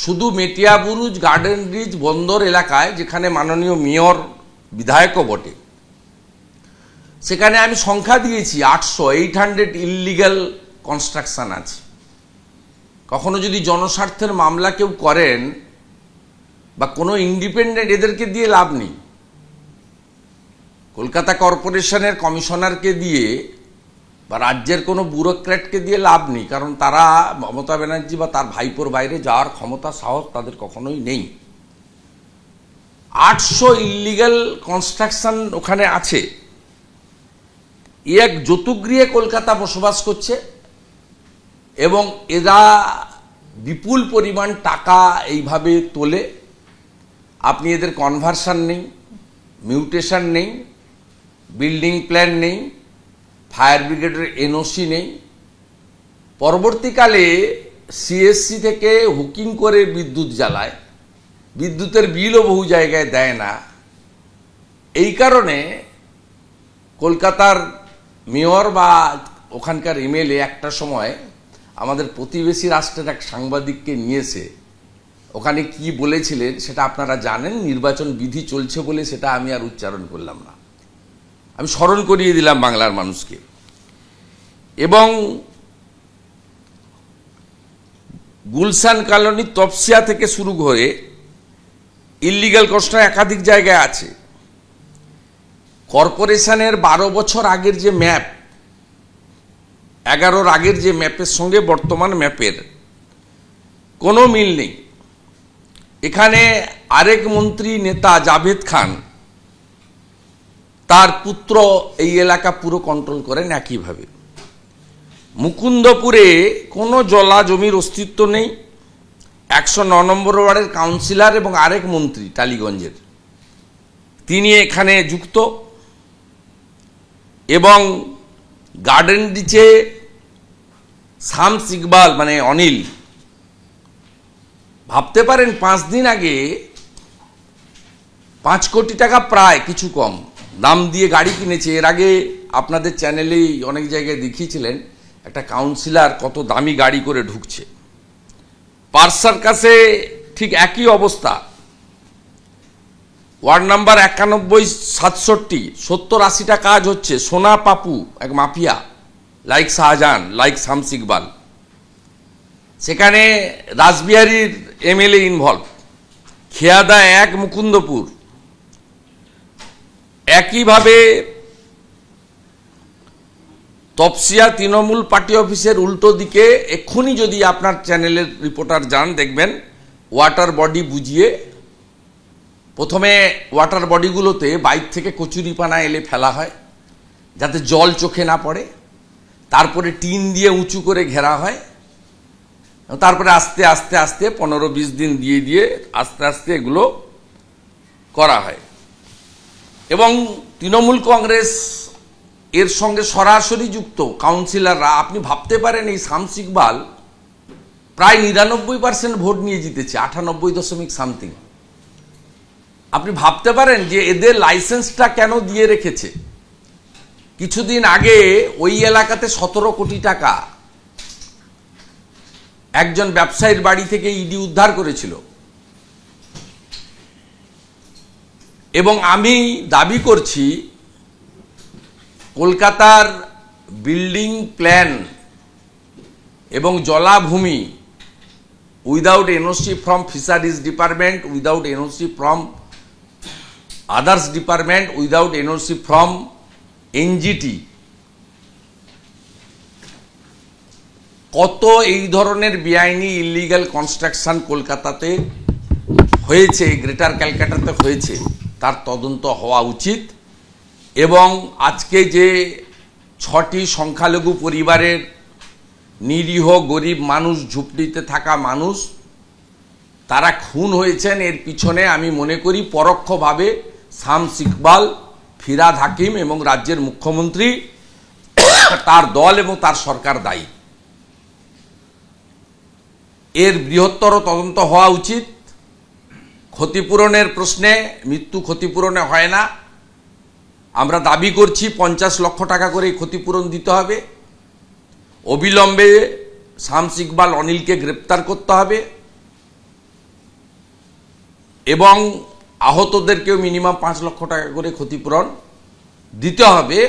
শুধু Metiabruz, garden rich, বন্দর এলাকায়, যেখানে মাননীয় মেয়র বিধায়কও বটে, সেখানে আমি সংখ্যা দিয়েছি 800 ইললিগ্যাল কনস্ট্রাকশন আছে। কখনো যদি জনস্বার্থের মামলা কেউ করেন বা কোনো ইন্ডিপেন্ডেন্ট, এদেরকে দিয়ে লাভ নেই। কলকাতা কর্পোরেশনের কমিশনারকে দিয়ে বা রাজ্যের কোনো ব্যুরোক্র্যাটকে দিয়ে লাভ নেই, কারণ তারা মমতা ব্যানার্জি বা তার ভাইপোর বাইরে যাওয়ার ক্ষমতা, সাহস তাদের কখনোই নেই। 800 ইললিগ্যাল কনস্ট্রাকশন ওখানে আছে। এক যৌতুকগৃহে কলকাতা বসবাস করছে এবং এরা বিপুল পরিমাণ টাকা এইভাবে তোলে। আপনি এদের কনভার্সন নেই, মিউটেশন নেই, বিল্ডিং প্ল্যান নেই, ফায়ার ব্রিগেডের এনওসি নেই। পরবর্তীকালে সিএসসি থেকে হুকিং করে বিদ্যুৎ জ্বালায়, বিদ্যুতের বিলও বহু জায়গায় দেয় না। এই কারণে কলকাতার মেয়র বা ওখানকার এমএলএ একটা সময় আমাদের প্রতিবেশী রাষ্ট্রের এক সাংবাদিককে নিয়েছে, ওখানে কি বলেছিলেন সেটা আপনারা জানেন। নির্বাচন বিধি চলছে বলে সেটা আমি আর উচ্চারণ করলাম না, আমি স্মরণ করিয়ে দিলাম বাংলার মানুষকে। এবং গুলশান কলোনি, তপসিয়া থেকে শুরু করে ইললিগ্যাল কনস্ট্রাকশন একাধিক জায়গায় আছে। কর্পোরেশনের 12 বছর আগের যে ম্যাপ, 11-র আগের যে ম্যাপের সঙ্গে বর্তমান ম্যাপের কোনো মিল নেই। এখানে আরেক মন্ত্রী নেতা জাভেদ খান, তার পুত্র এই এলাকা পুরো কন্ট্রোল করেন একইভাবে। মুকুন্দপুরে কোনো জলা জমির অস্তিত্ব নেই। 109 নম্বর ওয়ার্ডের কাউন্সিলর এবং আরেক মন্ত্রী টালিগঞ্জের, তিনি এখানে যুক্ত। এবং গার্ডেন রিচে শামস ইকবাল মানে অনিল, ভাবতে পারেন 5 দিন আগে 5 কোটি টাকা প্রায় কিছু কম দাম দিয়ে গাড়ি কিনেছে। এর আগে আপনাদের চ্যানেলেই অনেক জায়গায় দেখিয়েছিলেন একটা কাউন্সিলর কত দামি গাড়ি করে ঢুকছে। পার্ক সার্কাসে ঠিক একই অবস্থা। ওয়ার্ড নাম্বার 91, 67, 70-80টা কাজ হচ্ছে। সোনা পাপু এক mafia, like Shahjahan, like Shams Iqbal, সেখানে রাসবিহারীর এমএলএ ইনভলভ। খেয়াদা 1, মুকুন্দপুর। একইভাবে তপসিয়া তৃণমূল পার্টি অফিসের উল্টো দিকে এক্ষুনি যদি আপনার চ্যানেলের রিপোর্টার যান, দেখবেন ওয়াটার বডি বুঝিয়ে প্রথমে ওয়াটার বডিগুলোতে বাইর থেকে কচুরিপানা এলে ফেলা হয় যাতে জল চোখে না পড়ে, তারপরে টিন দিয়ে উঁচু করে ঘেরা হয়, তারপরে আস্তে আস্তে আস্তে 15-20 দিন দিয়ে আস্তে আস্তে এগুলো করা হয়। এবং তৃণমূল কংগ্রেস এর সঙ্গে সরাসরি যুক্ত কাউন্সিলররা। আপনি ভাবতে পারেন এই শামস ইকবাল প্রায় 99% ভোট নিয়ে জিতেছে, 98.something। আপনি ভাবতে পারেন যে এদের লাইসেন্সটা কেন দিয়ে রেখেছে। কিছুদিন আগে ওই এলাকাতে 17 কোটি টাকা একজন ব্যবসায়ীর বাড়ি থেকে ইডি উদ্ধার করেছিল। এবং আমি দাবি করছি কলকাতার বিল্ডিং প্ল্যান এবং জলাভূমি without NOC from fisheries department, without NOC from others department, without NOC from NGT, কত এই ধরনের বেআইনি ইলিগাল কনস্ট্রাকশন কলকাতাতে হয়েছে, গ্রেটার ক্যালকাটাতে হয়েছে, তার তদন্ত হওয়া উচিত। এবং আজকে যে 6টি সংখ্যালঘু পরিবারের নিরীহ গরিব মানুষ, ঝুপড়িতে থাকা মানুষ, তারা খুন হয়েছেন, এর পিছনে আমি মনে করি পরোক্ষভাবে শামস ইকবাল, ফিরহাদ হাকিম এবং রাজ্যের মুখ্যমন্ত্রী, তার দল এবং তার সরকার দায়ী। এর বৃহত্তর তদন্ত হওয়া উচিত। ক্ষতিপূরণের প্রশ্নে, মৃত্যু ক্ষতিপূরণে হয় না, আমরা দাবি করছি 50 লক্ষ টাকা করে ক্ষতিপূরণ দিতে হবে। অবিলম্বে শামস ইকবাল, অনিলকে গ্রেপ্তার করতে হবে এবং আহতদেরকেও মিনিমাম 5 লক্ষ টাকা করে ক্ষতিপূরণ দিতে হবে।